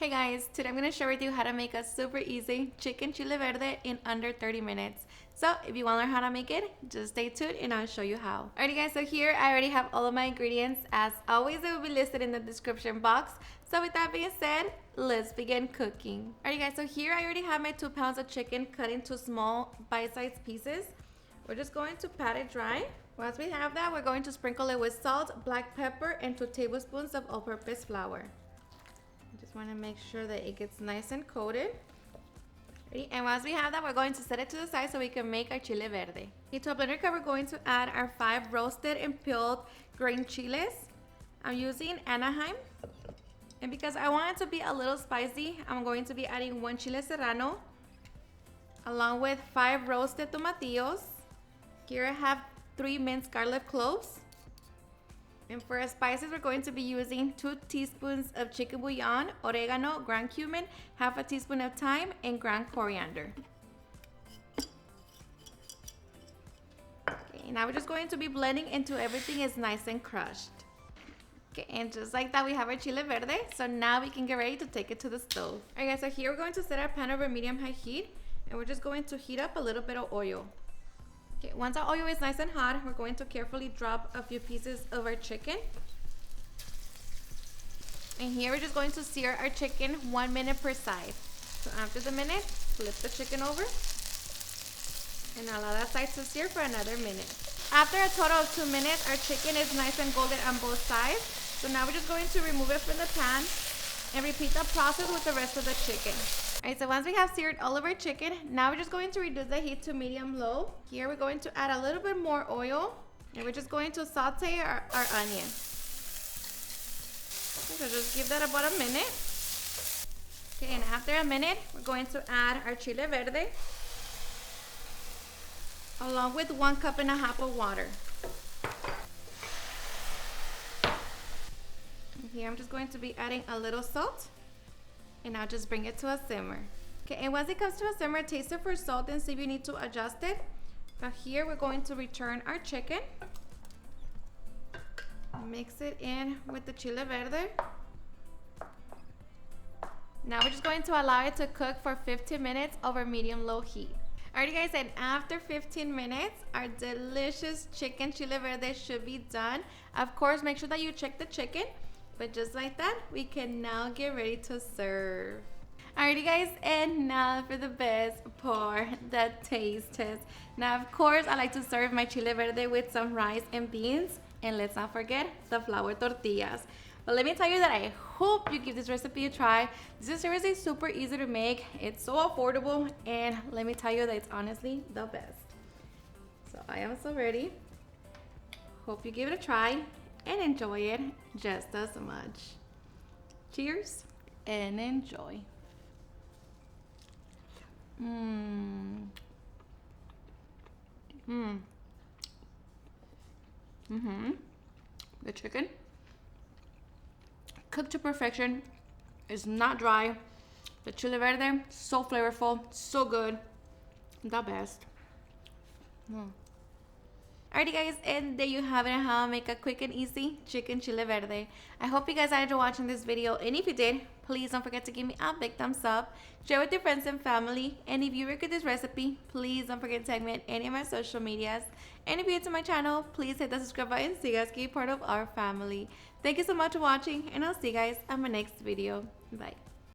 Hey guys, today I'm going to share with you how to make a super easy chicken chile verde in under 30 minutes. So if you want to learn how to make it, just stay tuned and I'll show you how. Alrighty guys, so here I already have all of my ingredients. As always, they will be listed in the description box. So with that being said, let's begin cooking. Alrighty guys, so here I already have my 2 pounds of chicken cut into small bite-sized pieces. We're just going to pat it dry. Once we have that, we're going to sprinkle it with salt, black pepper, and 2 tablespoons of all-purpose flour. Just want to make sure that it gets nice and coated. Ready? And once we have that, we're going to set it to the side so we can make our chile verde. Okay, to a blender cup, we're going to add our 5 roasted and peeled green chiles. I'm using Anaheim. And because I want it to be a little spicy, I'm going to be adding 1 chile serrano along with 5 roasted tomatillos. Here I have 3 minced garlic cloves. And for our spices, we're going to be using 2 teaspoons of chicken bouillon, oregano, ground cumin, half a teaspoon of thyme, and ground coriander. Okay, now we're just going to be blending until everything is nice and crushed. Okay, and just like that, we have our chile verde. So now we can get ready to take it to the stove. All right guys, so here we're going to set our pan over medium-high heat, and we're just going to heat up a little bit of oil. Okay, once our oil is nice and hot, we're going to carefully drop a few pieces of our chicken. And here we're just going to sear our chicken 1 minute per side. So after the minute, flip the chicken over and allow that side to sear for another minute. After a total of 2 minutes, our chicken is nice and golden on both sides. So now we're just going to remove it from the pan and repeat the process with the rest of the chicken. Alright, so once we have seared all of our chicken, now we're just going to reduce the heat to medium-low. Here we're going to add a little bit more oil, and we're just going to saute our onion. So just give that about a minute. Okay, and after a minute, we're going to add our chile verde, along with 1.5 cups of water. And here I'm just going to be adding a little salt. And now just bring it to a simmer. Okay, and once it comes to a simmer, taste it for salt and see if you need to adjust it. But here we're going to return our chicken. Mix it in with the chile verde. Now we're just going to allow it to cook for 15 minutes over medium-low heat. Alrighty guys, and after 15 minutes, our delicious chicken chile verde should be done. Of course, make sure that you check the chicken. But just like that, we can now get ready to serve. Alrighty guys, and now for the best part, the taste test. Now of course, I like to serve my chile verde with some rice and beans. And let's not forget the flour tortillas. But let me tell you that I hope you give this recipe a try. This is seriously super easy to make. It's so affordable, and let me tell you that it's honestly the best. So I am so ready. Hope you give it a try and enjoy it just as much. Cheers and enjoy. The chicken, cooked to perfection, is not dry. The chile verde, so flavorful, so good, the best. Alrighty guys, and there you have it, how to make a quick and easy chicken chile verde. I hope you guys enjoyed watching this video, and if you did, please don't forget to give me a big thumbs up, share with your friends and family, and if you record this recipe, please don't forget to tag me on any of my social medias. And if you're new to my channel, please hit the subscribe button so you guys can be part of our family. Thank you so much for watching, and I'll see you guys on my next video. Bye.